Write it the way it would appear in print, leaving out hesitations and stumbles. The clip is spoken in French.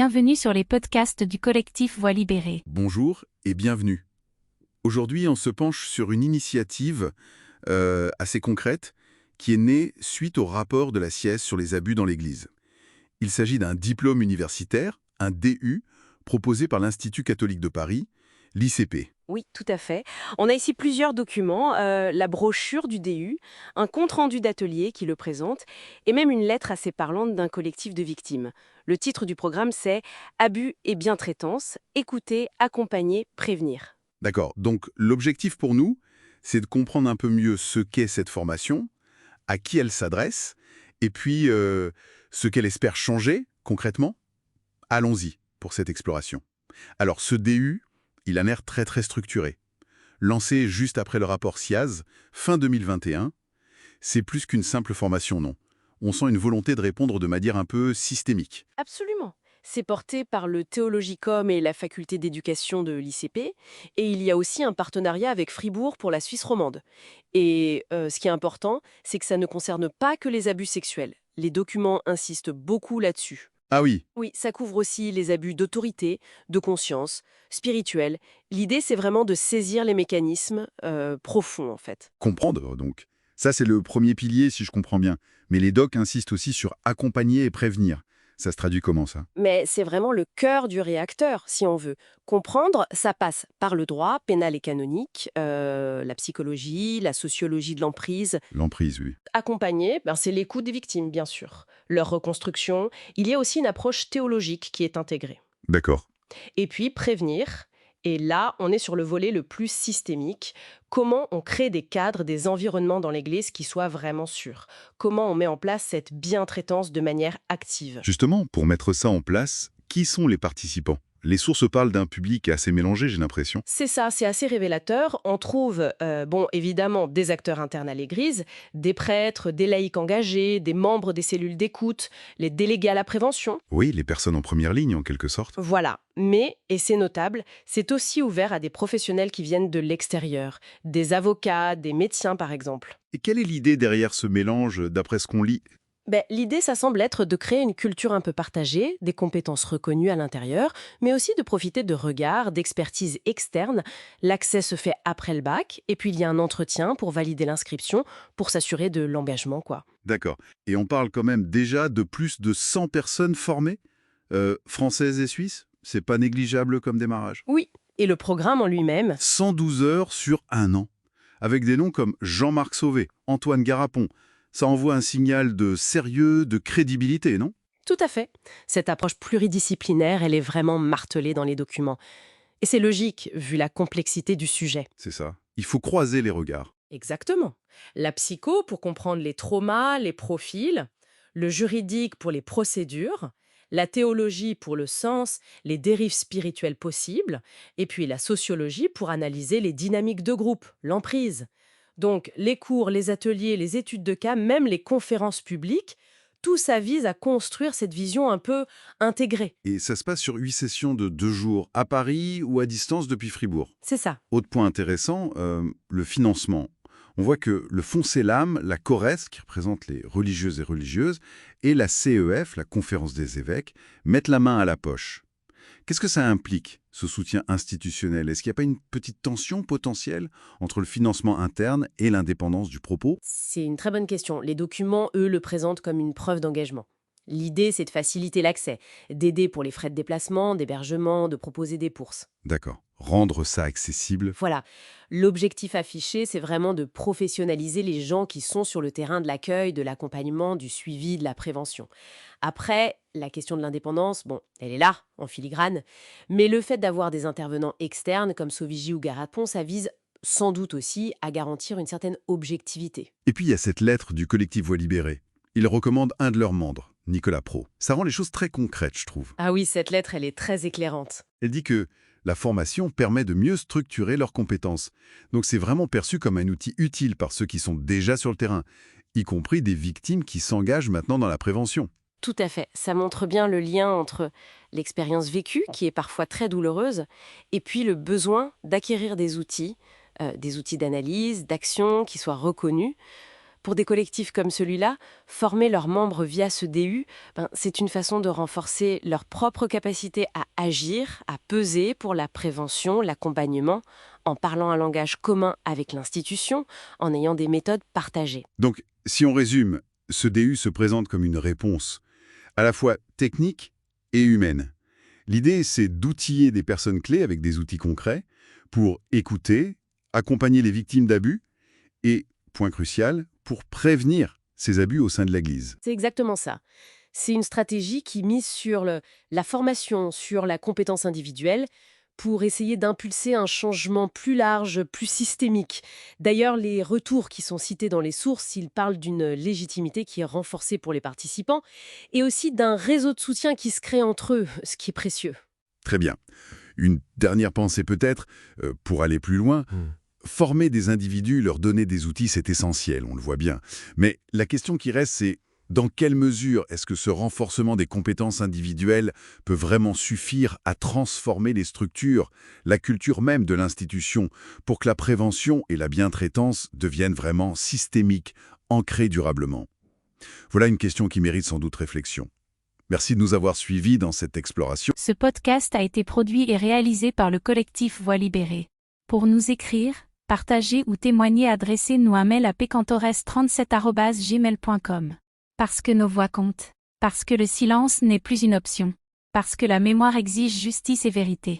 Bienvenue sur les podcasts du collectif Voix libérée. Bonjour et bienvenue. Aujourd'hui, on se penche sur une initiative assez concrète qui est née suite au rapport de la SIEZ sur les abus dans l'Église. Il s'agit d'un diplôme universitaire, un DU, proposé par l'Institut catholique de Paris, l'ICP. Oui, tout à fait. On a ici plusieurs documents, la brochure du DU, un compte-rendu d'atelier qui le présente, et même une lettre assez parlante d'un collectif de victimes. Le titre du programme, c'est « Abus et bientraitance, écouter, accompagner, prévenir ». D'accord, donc l'objectif pour nous, c'est de comprendre un peu mieux ce qu'est cette formation, à qui elle s'adresse, et puis ce qu'elle espère changer concrètement. Allons-y pour cette exploration. Alors ce DU, il a l'air très structuré. Lancé juste après le rapport SIAZ, fin 2021, c'est plus qu'une simple formation, non. On sent une volonté de répondre de manière un peu systémique. Absolument. C'est porté par le Théologicum et la faculté d'éducation de l'ICP, et il y a aussi un partenariat avec Fribourg pour la Suisse romande. Et ce qui est important, c'est que ça ne concerne pas que les abus sexuels. Les documents insistent beaucoup là-dessus. Ah oui, Oui, ça couvre aussi les abus d'autorité, de conscience, spirituels. L'idée, c'est vraiment de saisir les mécanismes profonds, en fait. comprendre donc. Ça, c'est le premier pilier, si je comprends bien. Mais les docs insistent aussi sur accompagner et prévenir. Ça se traduit comment, ça? Mais c'est vraiment le cœur du réacteur, si on veut. Comprendre, ça passe par le droit pénal et canonique, la psychologie, la sociologie de l'emprise. L'emprise, oui. Accompagner, c'est l'écoute des victimes, bien sûr. Leur reconstruction. Il y a aussi une approche théologique qui est intégrée. D'accord. Et puis prévenir. Et là, on est sur le volet le plus systémique. Comment on crée des cadres, des environnements dans l'Église qui soient vraiment sûrs? Comment on met en place cette bientraitance de manière active? Justement, pour mettre ça en place, qui sont les participants? Les sources parlent d'un public assez mélangé, j'ai l'impression. C'est ça, c'est assez révélateur. On trouve, évidemment, des acteurs internes à l'Église, des prêtres, des laïcs engagés, des membres des cellules d'écoute, les délégués à la prévention. Oui, les personnes en première ligne, en quelque sorte. Voilà. Mais, et c'est notable, c'est aussi ouvert à des professionnels qui viennent de l'extérieur, des avocats, des médecins par exemple. Et quelle est l'idée derrière ce mélange, d'après ce qu'on lit? L'idée, ça semble être de créer une culture un peu partagée, des compétences reconnues à l'intérieur, mais aussi de profiter de regards, d'expertise externe. L'accès se fait après le bac, et puis il y a un entretien pour valider l'inscription, pour s'assurer de l'engagement, quoi. D'accord. Et on parle quand même déjà de plus de 100 personnes formées, françaises et suisses? C'est pas négligeable comme démarrage. Oui, et le programme en lui-même, 112 heures sur un an, avec des noms comme Jean-Marc Sauvé, Antoine Garapon. Ça envoie un signal de sérieux, de crédibilité, non? tout à fait. Cette approche pluridisciplinaire, elle est vraiment martelée dans les documents. Et c'est logique, vu la complexité du sujet. C'est ça. Il faut croiser les regards. Exactement. La psycho pour comprendre les traumas, les profils, le juridique pour les procédures, la théologie pour le sens, les dérives spirituelles possibles, et puis la sociologie pour analyser les dynamiques de groupe, l'emprise. Donc les cours, les ateliers, les études de cas, même les conférences publiques, tout ça vise à construire cette vision un peu intégrée. Et ça se passe sur 8 sessions de 2 jours, à Paris ou à distance depuis Fribourg. C'est ça. Autre point intéressant, le financement. On voit que le Fonds CELAM, la CORES, qui représente les religieuses, et la CEF, la Conférence des évêques, mettent la main à la poche. Qu'est-ce que ça implique, ce soutien institutionnel? Est-ce qu'il n'y a pas une petite tension potentielle entre le financement interne et l'indépendance du propos? C'est une très bonne question. Les documents, eux, le présentent comme une preuve d'engagement. L'idée, c'est de faciliter l'accès, d'aider pour les frais de déplacement, d'hébergement, de proposer des bourses. D'accord. Rendre ça accessible. Voilà. L'objectif affiché, c'est vraiment de professionnaliser les gens qui sont sur le terrain de l'accueil, de l'accompagnement, du suivi, de la prévention. Après, la question de l'indépendance, elle est là, en filigrane. Mais le fait d'avoir des intervenants externes comme Sauvigy ou Garapon, ça vise sans doute aussi à garantir une certaine objectivité. Et puis il y a cette lettre du collectif Voix libérée. Ils recommandent un de leurs membres, Nicolas Pro. Ça rend les choses très concrètes, je trouve. Ah oui, cette lettre, elle est très éclairante. Elle dit que la formation permet de mieux structurer leurs compétences. Donc c'est vraiment perçu comme un outil utile par ceux qui sont déjà sur le terrain, y compris des victimes qui s'engagent maintenant dans la prévention. Tout à fait. Ça montre bien le lien entre l'expérience vécue, qui est parfois très douloureuse, et puis le besoin d'acquérir des outils d'analyse, d'action qui soient reconnus, Pour des collectifs comme celui-là, former leurs membres via ce DU, c'est une façon de renforcer leur propre capacité à agir, à peser pour la prévention, l'accompagnement, en parlant un langage commun avec l'institution, en ayant des méthodes partagées. Donc, si on résume, ce DU se présente comme une réponse à la fois technique et humaine. L'idée, c'est d'outiller des personnes clés avec des outils concrets pour écouter, accompagner les victimes d'abus et, point crucial, pour prévenir ces abus au sein de l'Église. C'est exactement ça. C'est une stratégie qui mise sur la formation, sur la compétence individuelle, pour essayer d'impulser un changement plus large, plus systémique. D'ailleurs, les retours qui sont cités dans les sources, ils parlent d'une légitimité qui est renforcée pour les participants et aussi d'un réseau de soutien qui se crée entre eux, ce qui est précieux. Très bien. Une dernière pensée peut-être, pour aller plus loin. Former des individus, leur donner des outils, c'est essentiel, on le voit bien. Mais la question qui reste, c'est dans quelle mesure est-ce que ce renforcement des compétences individuelles peut vraiment suffire à transformer les structures, la culture même de l'institution, pour que la prévention et la bientraitance deviennent vraiment systémiques, ancrées durablement? Voilà une question qui mérite sans doute réflexion. Merci de nous avoir suivis dans cette exploration. Ce podcast a été produit et réalisé par le collectif Voix libérée. Pour nous écrire, partager ou témoigner, adressez-nous un mail à pcantores37@gmail.com. Parce que nos voix comptent. Parce que le silence n'est plus une option. Parce que la mémoire exige justice et vérité.